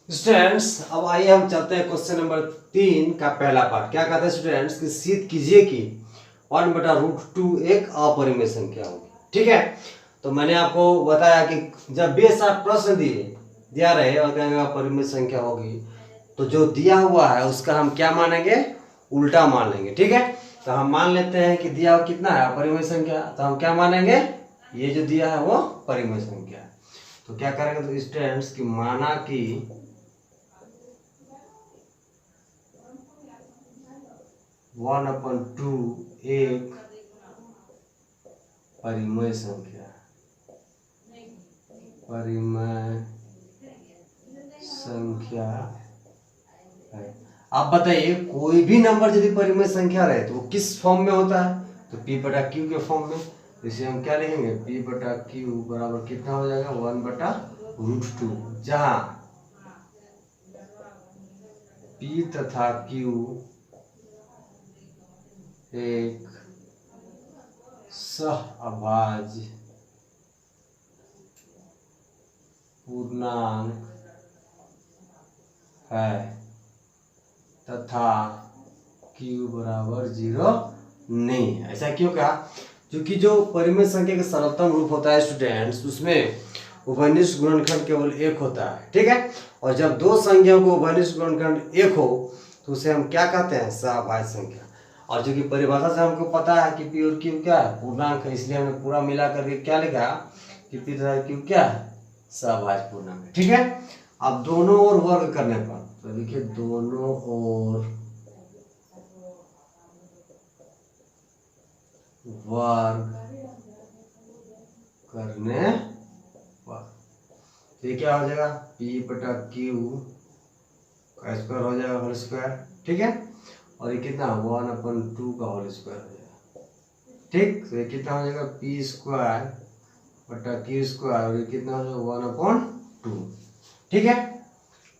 Students अब आइए हम चलते हैं क्वेश्चन नंबर 3 का पहला पार्ट। क्या कहते हैं स्टूडेंट्स कि सिद्ध कीजिए कि 1/√2 एक अपरिमेय संख्या होगी। ठीक है, तो मैंने आपको बताया कि जब भी ऐसा प्रश्न दिया रहे और कहेंगे अपरिमेय संख्या होगी तो जो दिया हुआ है उसका हम क्या मानेंगे, उल्टा मान लेंगे। ठीक है, तो हम मान लेते हैं कि दिया हुआ कितना है, अपरिमेय संख्या, तो हम क्या मानेंगे, ये जो दिया है वो परिमेय संख्या है। तो क्या करेंगे तो स्टूडेंट्स की माना कि 1/2 एक परिमेय संख्या है। आप बताइए कोई भी नंबर यदि परिमेय संख्या रहे तो वो किस फॉर्म में होता है, तो p/q के फॉर्म में। इसे हम क्या लिखेंगे, p/q बराबर कितना हो जाएगा, 1/√2, जहां p तथा q एक सहअभाज्य पूर्णांक है तथा q बराबर 0 नहीं है। ऐसा क्यों कहा, क्योंकि जो परिमेय संख्या का सरलतम रूप होता है स्टूडेंट्स, उसमें उभयनिष्ठ गुणनखंड केवल एक होता है। ठीक है, और जब दो संख्याओं को उभयनिष्ठ गुणनखंड एक हो तो उसे हम क्या कहते हैं, सहअभाज्य संख्या। और जो कि परिभाषा से हमको पता है कि पी और क्यू क्या है, पूर्णांक है, इसलिए हमने पूरा मिला करके क्या लिखा कि पी तथा क्यू क्या है, सहअभाज्य पूर्णांक है। ठीक है, अब दोनों ओर वर्ग करने पर तो देखिए दोनों ओर वर्ग करने पर तो ये क्या हो जाएगा, p/q का स्क्वायर हो जाएगा, होल स्क्वायर। ठीक है, और ये कितना 1/2 का होल स्क्वायर हो जाएगा। ठीक, तो ये कितना हो जाएगा p²/q², और ये कितना हो जाएगा 1/2। ठीक है,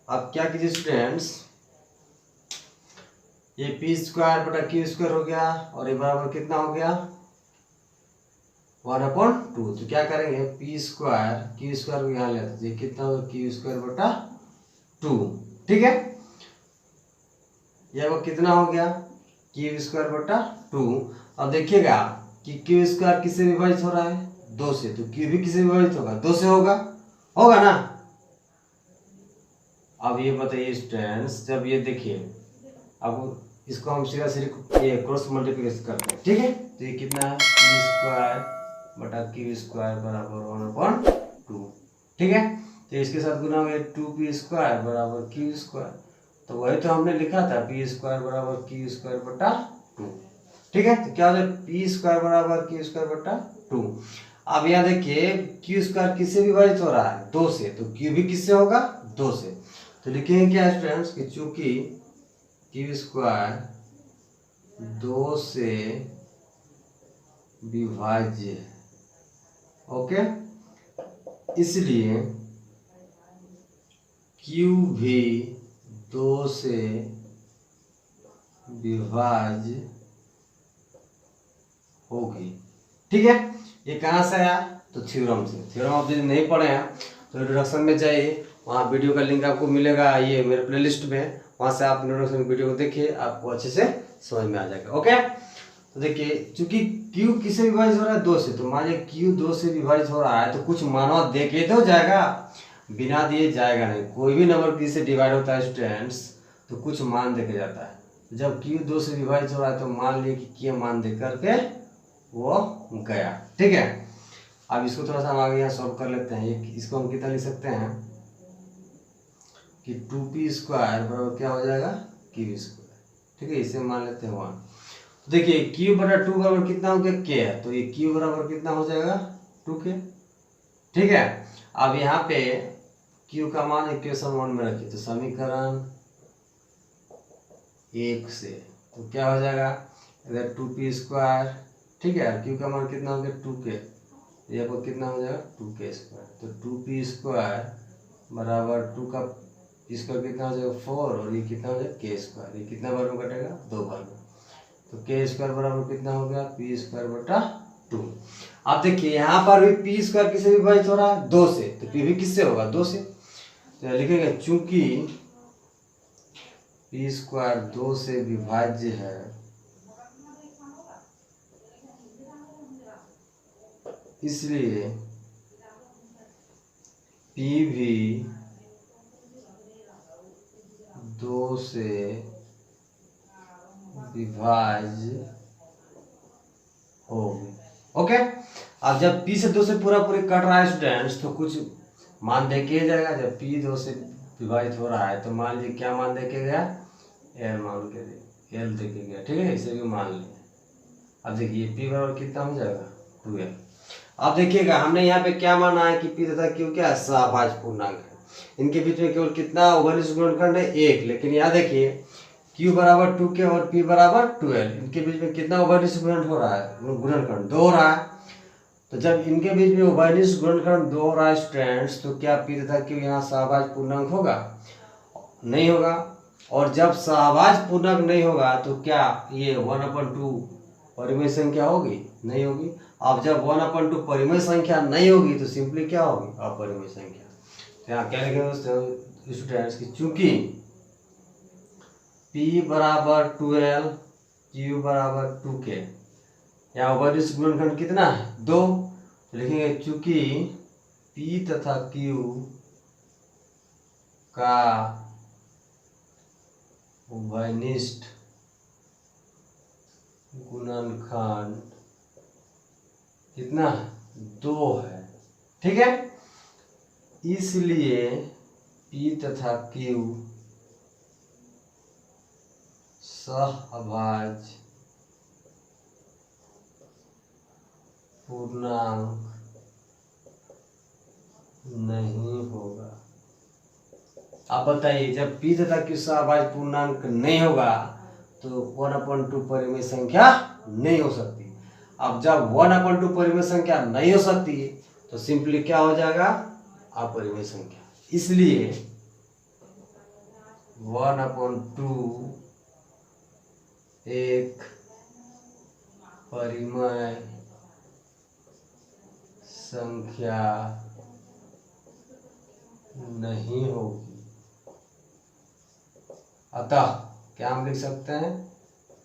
अब क्या कीजिए स्टूडेंट्स, ये p²/q² हो गया और ये बराबर कितना हो गया 1/2। तो क्या करेंगे, p²q² को यहाँ ले आते, ये कितना होगा q²/2। ठीक है, ये वो कितना हो गया q²/2। अब देखिएगा कि q² किससे विभाजित हो रहा है, 2 से, तो q भी किससे विभाजित होगा, 2 से होगा ना। अब ये बताइए स्टूडेंट्स, जब ये देखिए अब इसको हम सीधा ये क्रॉस मल्टीप्लिकेशन करते हैं। ठीक है, तो ये कितना है p²/q² बराबर 1/2। ठीक है, तो इसके साथ गुना हो गया 2p² बराबर q², तो वही तो हमने लिखा था p² बराबर q²/2। ठीक है, तो क्या हो जाए p² बराबर q²/2। अब यहाँ देखिए q² किससे विभाजित हो रहा है, 2 से, तो q भी किससे होगा, 2 से। तो लिखेंगे क्या स्टूडेंट्स कि चूंकि q² 2 से विभाज्य है, ओके, इसलिए q भी 2 से विभाज्य होगी। ठीक है, ये कहाँ से आया, तो थ्योरम से। थ्योरम आप यदि नहीं पढ़े हैं तो इंट्रोडक्शन में जाइए, वहाँ वीडियो का लिंक आपको मिलेगा ये मेरे प्लेलिस्ट में, वहाँ से आप इंट्रोडक्शन वीडियो को देखिए, आपको अच्छे से समझ में आ जाएगा। ओके, तो देखिए चूंकि q किससे विभाजित हो रहा है, 2 से, तो मान लीजिए q 2 से विभाजित हो रहा है तो कुछ मानव दे के तो जाएगा, बिना दिए जाएगा नहीं। कोई भी नंबर किसी से डिवाइड होता है स्टूडेंट्स तो कुछ मान दे के जाता है। जब q 2 से विभाजित हो रहा है तो मान लिए कि q मान दे करके वो गया। ठीक है, अब इसको थोड़ा सा हम आगे यहाँ सॉल्व कर लेते हैं। ये इसको हम कितना लिख सकते हैं कि 2p² बराबर क्या हो जाएगा q²। ठीक है, इसे मान लेते हैं 1। तो देखिए q/2 बराबर कितना हो गया, k है, तो ये q बराबर कितना हो जाएगा 2k। ठीक है, अब यहाँ पे q का मान इक्वेशन 1 में रखिए, तो समीकरण 1 से तो क्या हो जाएगा इधर 2p²। ठीक है, q का मान कितना हो गया 2k, ये को कितना हो जाएगा 2k², तो 2p² बराबर 2 का स्क्वायर कितना हो जाएगा 4, और ये कितना हो जाएगा k², ये कितना बार में कटेगा 2 बार में, तो k² बराबर कितना हो गया p²/2। अब देखिए यहाँ पर भी p² किससे विभाजित हो रहा है, 2 से, तो p भी किससे होगा 2 से। तो लिखेंगे चूंकि पी स्क्वायर 2 से विभाज्य है, इसलिए पी भी 2 से विभाज्य होगी। ओके, अब जब P से 2 से पूरा कट रहा है स्टूडेंट्स, तो कुछ मान दे के जाएगा। जब P 2 से विभाजित हो रहा है तो मान लीजिए क्या मान दे के गया, L मान के दे, L दे के गया, ठीक है, इसे भी मान लिया। अब देखिए P बराबर कितना हो जाएगा, 2L। अब देखिएगा हमने यहाँ पे क्या माना है कि P तथा Q क्या है, सहभाज्य पूर्णांक है। इनके बीच में केवल कितना उभयनिष्ठ गुणनखंड है, 1। लेकिन यहाँ देखिए Q बराबर 2K और P बराबर 2L, इनके बीच में कितना उभयनिष्ठ गुणनखंड हो रहा है, गुणनखंड 2 हो रहा है। तो जब इनके बीच में उभयनिष्ठ गुणनखंड 2 हो रहा है स्टूडेंट्स, तो क्या P तथा Q यहाँ सहभाज्य पूर्णांक होगा, नहीं होगा। और जब सहभाज्य पूर्णांक नहीं होगा तो क्या ये 1/2 परिमेय संख्या होगी, नहीं होगी। अब जब 1/2 परिमेय संख्या नहीं होगी तो सिंपली क्या होगी, अपरिमेय संख्या। तो यहाँ क्या लिखेंगे स्टूडेंट्स की चूंकि P बराबर 2L, Q बराबर 2K, यहाँ उभयनिष्ठ गुणनखंड कितना है, 2। तो लिखेंगे चूंकि P तथा Q का उभयनिष्ठ गुणनखंड कितना, 2 है, ठीक है। इसलिए P तथा Q सहभाज्य पूर्णांक नहीं होगा। अब बताइए जब P तथा Q सहभाज्य पूर्णांक नहीं होगा तो 1/2 परिमेय संख्या नहीं हो सकती। अब जब 1/2 परिमेय संख्या नहीं हो सकती तो सिंपली क्या हो जाएगा, अपरिमेय संख्या। इसलिए 1/2 एक परिमेय संख्या नहीं होगी। अतः क्या हम लिख सकते हैं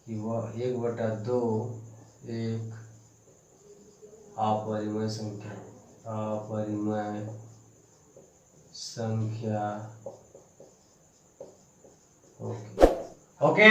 कि वह 1/2 एक अपरिमेय संख्या, अपरिमेय संख्या। ओके,